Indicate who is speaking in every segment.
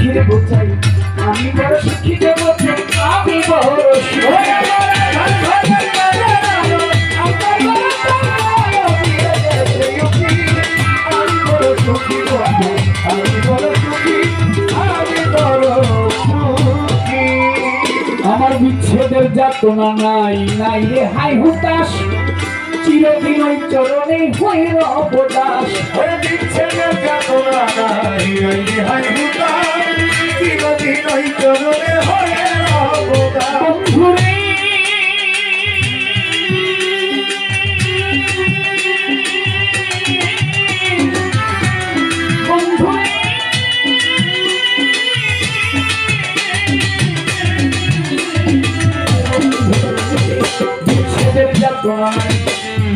Speaker 1: সুখীর বোঝাই আমি বড় সুখী দেবতে আমি বড় আমার বিচ্ছেদের যাতনা নাই নাই রে হাই হুতাশ চিরদিন ওই চরণে হইর অবদাস বিচ্ছেদের যাতনা নাই নাই রে হাই হুতাশ চিরদিন ওই চরণে হইর অবদাস বন্ধুরে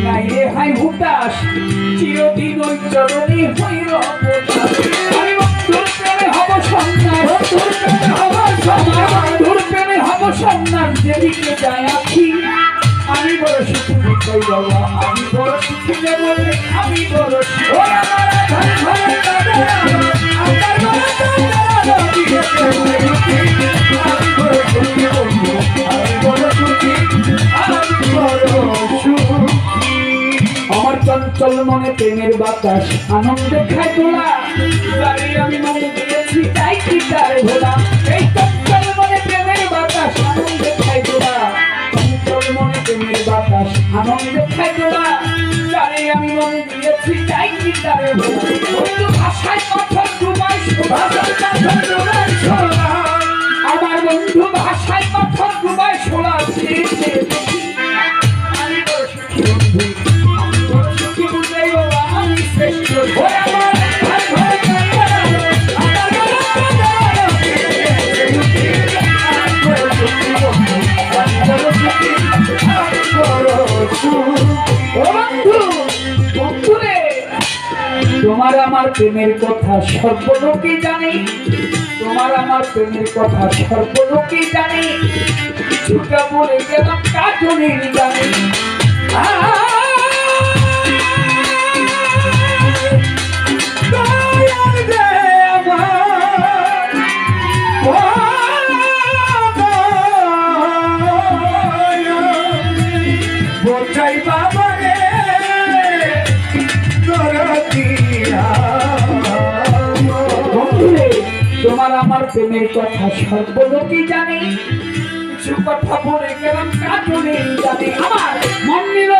Speaker 1: নাই রে হাই হুতাশ চিরদিন ওই চরণে হইর অবদাস আমি বন্ধুর প্রেমে হব সন্ন্যাস বন্ধুর প্রেমে হব সন্ন্যাস যেদিকে যায় আখি আমি বড় সুখী কই বাবা আমি বড় সুখী বলে আমি বড় আমার চঞ্চল মনে প্রেমের বাতাস আনন্দে খায় তোলা আমি মনে দিয়েছি তাই কি তার ভোলা এই চঞ্চল মনে প্রেমের বাতাস আনন্দে খায় তোলা চঞ্চল মনে প্রেমের বাতাস আনন্দে খায় তোলা আমি মনে দিয়েছি তাই কি তার ভোলা ভাষায় কথা ডুবাই আমার বন্ধু ভাষায় কথা ডুবাই শোনা তোমার আমার প্রেমের কথা সর্বলোকে জানে তোমার আমার প্রেমের কথা সর্বলোকে জানে কিছুটা বলে গেলাম কাজনে জানে বোঝাই বাবা রে তোমার আমার প্রেমের কথা সর্বলোকে জানে কিছু কথা বলে গেলাম কাজনে জানে আমার মন নিল